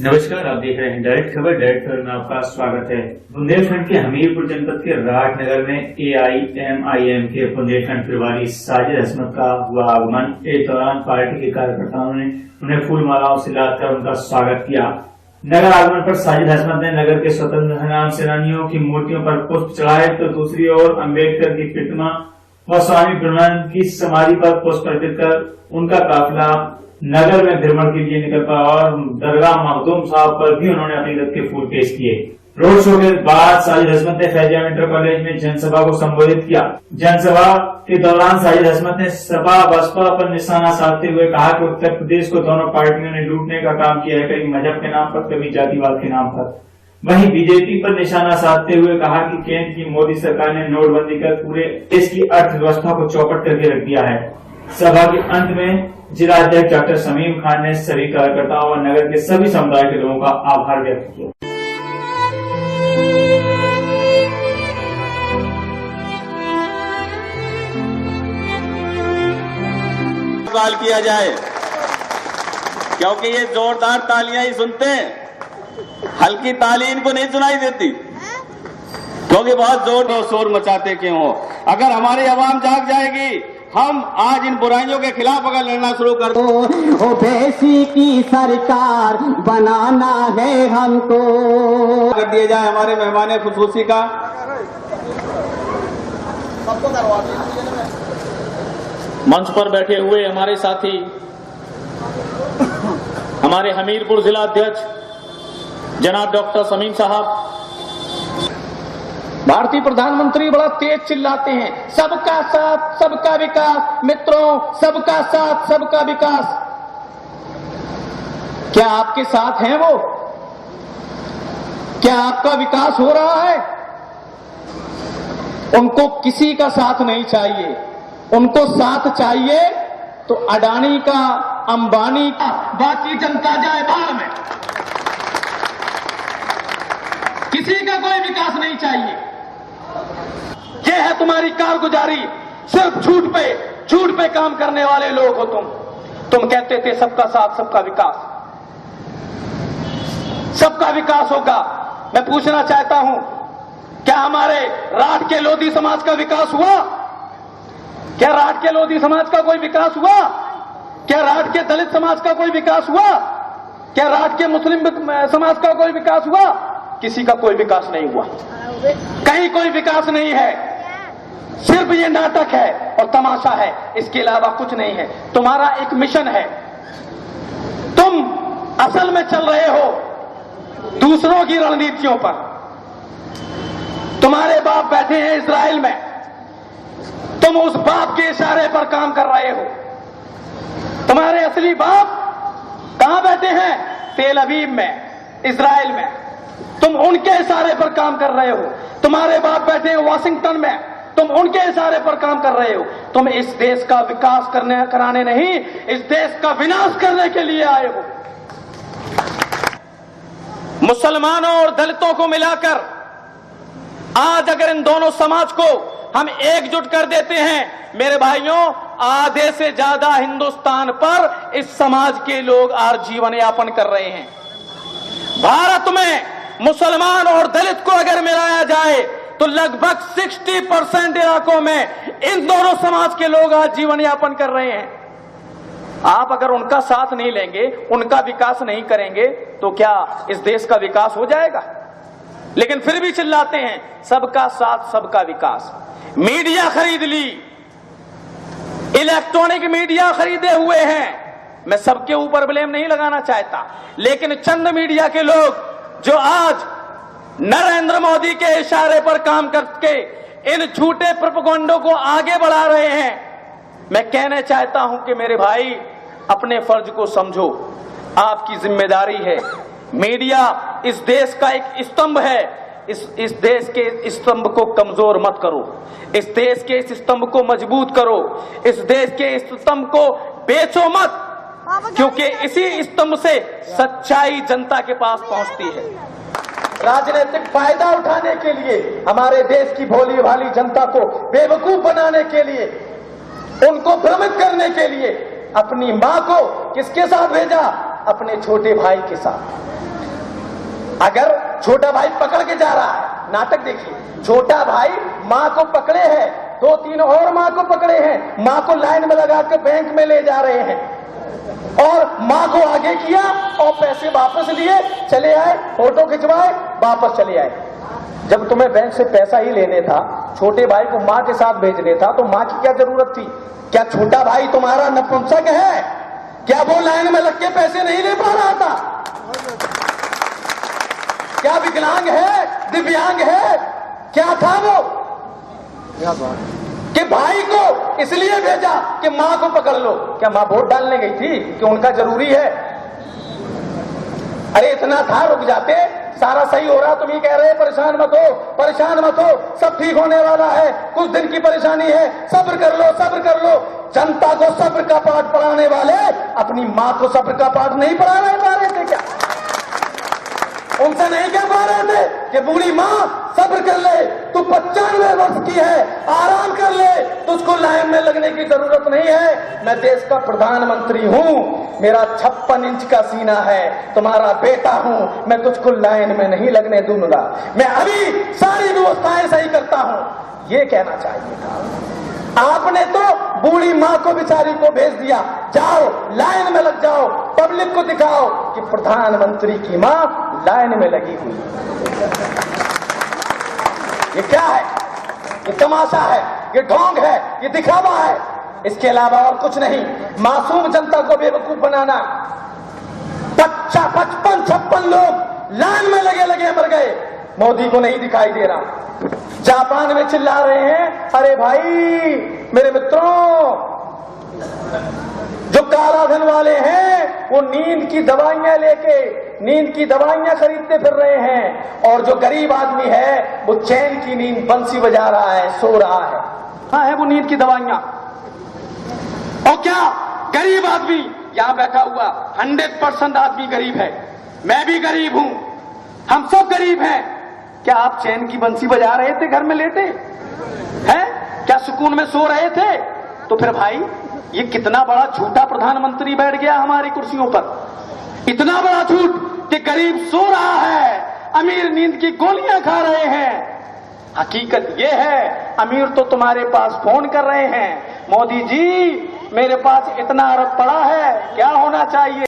नमस्कार, आप देख रहे हैं डायरेक्ट खबर। डायरेक्ट खबर में आपका स्वागत है। बुंदेलखंड के हमीरपुर जनपद के राठ नगर में AIMIM के बुंदेलखंड प्रभारी साजिद हसमत का हुआ आगमन। इस दौरान पार्टी के कार्यकर्ताओं ने उन्हें फूल मालाओं से लादकर उनका स्वागत किया। नगर आगमन पर साजिद हसमत ने नगर के स्वतंत्र संग्राम सेनानियों की मूर्तियों पर पुष्प चढ़ाए, तो दूसरी ओर अम्बेडकर की प्रतिमा व स्वामी ब्रह्मानंद की समाधि पर पुष्प अर्पित कर उनका काफिला नगर में भ्रमण के लिए निकल पड़ा और दरगाह मखदूम साहब पर भी उन्होंने अकीदत के फूल पेश किए। रोड शो के बाद साजिद हसमत ने फैजिया इंटर कॉलेज में जनसभा को संबोधित किया। जनसभा के दौरान साजिद हसमत ने सपा बसपा पर निशाना साधते हुए कहा कि उत्तर प्रदेश को दोनों पार्टियों ने लूटने का काम किया है, कभी मजहब के नाम पर, कभी जातिवाद के नाम पर। वहीं बीजेपी पर निशाना साधते हुए कहा कि केंद्र की मोदी सरकार ने नोटबंदी कर पूरे देश की अर्थव्यवस्था को चौपट करके रख दिया है। सभा के अंत में जिला अध्यक्ष डॉक्टर शमीम खान ने सभी कार्यकर्ताओं और नगर के सभी समुदाय के लोगों का आभार व्यक्त किया। सवाल किया जाए क्योंकि ये जोरदार तालियां ही सुनते हैं, हल्की ताली इनको नहीं सुनाई देती क्योंकि बहुत जोर और शोर मचाते क्यों हो। अगर हमारी आवाम जाग जाएगी, हम आज इन बुराइयों के खिलाफ अगर लड़ना शुरू कर दो। ओवैसी की सरकार बनाना है हमको। कर दिए जाए हमारे मेहमान खुसूसी का। मंच पर बैठे हुए हमारे साथी, हमारे हमीरपुर जिला अध्यक्ष जनाब डॉक्टर शमीम साहब। भारतीय प्रधानमंत्री बड़ा तेज चिल्लाते हैं, सबका साथ सबका विकास। मित्रों, सबका साथ सबका विकास, क्या आपके साथ हैं वो? क्या आपका विकास हो रहा है? उनको किसी का साथ नहीं चाहिए, उनको साथ चाहिए तो अडानी का, अंबानी का, बाकी जनता जाए भाड़ में। किसी का कोई विकास नहीं चाहिए। ये है तुम्हारी कारगुजारी, सिर्फ झूठ पे काम करने वाले लोग हो तुम कहते थे सबका साथ सबका विकास, सबका विकास होगा। मैं पूछना चाहता हूं, क्या हमारे राठ के लोधी समाज का विकास हुआ? क्या राठ के लोधी समाज का कोई विकास हुआ? क्या राठ के दलित समाज का कोई विकास हुआ? क्या राठ के मुस्लिम समाज का कोई विकास हुआ? किसी का कोई विकास नहीं हुआ, कहीं कोई विकास नहीं है। सिर्फ ये नाटक है और तमाशा है, इसके अलावा कुछ नहीं है। तुम्हारा एक मिशन है, तुम असल में चल रहे हो दूसरों की रणनीतियों पर। तुम्हारे बाप बैठे हैं इजराइल में, तुम उस बाप के इशारे पर काम कर रहे हो। तुम्हारे असली बाप कहां बैठे हैं? तेल अवीव में, इजराइल में, तुम उनके इशारे पर काम कर रहे हो। तुम्हारे बाप बैठे हैं वाशिंगटन में, तुम उनके इशारे पर काम कर रहे हो। तुम इस देश का विकास कराने नहीं, इस देश का विनाश करने के लिए आए हो। मुसलमानों और दलितों को मिलाकर आज अगर इन दोनों समाज को हम एकजुट कर देते हैं, मेरे भाइयों, आधे से ज्यादा हिंदुस्तान पर इस समाज के लोग आज जीवन यापन कर रहे हैं। भारत में मुसलमान और दलित को अगर मिलाया जाए तो लगभग 60% इलाकों में इन दोनों समाज के लोग आज जीवन यापन कर रहे हैं। आप अगर उनका साथ नहीं लेंगे, उनका विकास नहीं करेंगे, तो क्या इस देश का विकास हो जाएगा? लेकिन फिर भी चिल्लाते हैं सबका साथ सबका विकास। मीडिया खरीद ली, इलेक्ट्रॉनिक मीडिया खरीदे हुए हैं। मैं सबके ऊपर ब्लेम नहीं लगाना चाहता, लेकिन चंद मीडिया के लोग जो आज नरेंद्र मोदी के इशारे पर काम करके इन झूठे प्रोपेगेंडा को आगे बढ़ा रहे हैं, मैं कहना चाहता हूं कि मेरे भाई, अपने फर्ज को समझो, आपकी जिम्मेदारी है। मीडिया इस देश का एक स्तंभ है, इस देश के इस स्तंभ को कमजोर मत करो, इस देश के इस स्तंभ को मजबूत करो, इस देश के इस स्तंभ को बेचो मत, क्योंकि इसी स्तंभ से सच्चाई जनता के पास पहुंचती है। राजनीतिक फायदा उठाने के लिए, हमारे देश की भोली भाली जनता को बेवकूफ बनाने के लिए, उनको भ्रमित करने के लिए अपनी मां को किसके साथ भेजा? अपने छोटे भाई के साथ। अगर छोटा भाई पकड़ के जा रहा है, नाटक देखिए, छोटा भाई माँ को पकड़े हैं, 2-3 और माँ को पकड़े हैं, माँ को लाइन में लगा के बैंक में ले जा रहे हैं और माँ को आगे किया और पैसे वापस लिए, चले आए, फोटो खिंचवाए, वापस चले आए। जब तुम्हें बैंक से पैसा ही लेने था, छोटे भाई को माँ के साथ भेजने था, तो माँ की क्या जरूरत थी? क्या छोटा भाई तुम्हारा नपुंसक है? क्या वो लाइन में लग के पैसे नहीं ले पा रहा था? क्या विकलांग है, दिव्यांग है? क्या था वो? कि भाई को इसलिए भेजा कि मां को पकड़ लो। क्या मां वोट डालने गई थी कि उनका जरूरी है? अरे इतना था, रुक जाते, सारा सही हो रहा, तुम ही कह रहे परेशान मत हो, परेशान मत हो, सब ठीक होने वाला है, कुछ दिन की परेशानी है, सब्र कर लो, सब्र कर लो। जनता को सब्र का पाठ पढ़ाने वाले अपनी मां को सब्र का पाठ नहीं पढ़ा रहे थे क्या? उनसे नहीं कह पा रहे थे कि बूढ़ी मां सब्र कर ले, तू 95 वर्ष की है, आराम कर ले, तुझको लाइन में लगने की जरूरत नहीं है, मैं देश का प्रधानमंत्री हूं, मेरा 56 इंच का सीना है, तुम्हारा बेटा हूं, मैं तुझको लाइन में नहीं लगने दूंगा, मैं अभी सारी व्यवस्थाएं सही करता हूं। ये कहना चाहिए था। आपने तो बूढ़ी मां को बेचारी को भेज दिया, जाओ लाइन में लग जाओ, पब्लिक को दिखाओ कि प्रधानमंत्री की मां लाइन में लगी हुई है। ये क्या है? ये तमाशा है, ये ढोंग है, ये दिखावा है, इसके अलावा और कुछ नहीं। मासूम जनता को बेवकूफ बनाना। 55 लोग लाइन में लगे लगे मर गए, मोदी को नहीं दिखाई दे रहा। जापान में चिल्ला रहे हैं, अरे भाई मेरे मित्रों, जो काला धन वाले हैं वो नींद की दवाइयां लेके नींद की दवाइयां खरीदते फिर रहे हैं, और जो गरीब आदमी है वो चैन की नींद बंसी बजा रहा है, सो रहा है। हाँ है वो नींद की दवाइयां। और क्या गरीब आदमी यहां बैठा हुआ 100% आदमी गरीब है, मैं भी गरीब हूं, हम सब गरीब हैं। क्या आप चैन की बंसी बजा रहे थे घर में लेटे हैं? क्या सुकून में सो रहे थे? तो फिर भाई ये कितना बड़ा झूठा प्रधानमंत्री बैठ गया हमारी कुर्सियों पर। इतना बड़ा झूठ कि गरीब सो रहा है, अमीर नींद की गोलियां खा रहे हैं। हकीकत ये है, अमीर तो तुम्हारे पास फोन कर रहे हैं, मोदी जी मेरे पास इतना अरब पड़ा है, क्या होना चाहिए?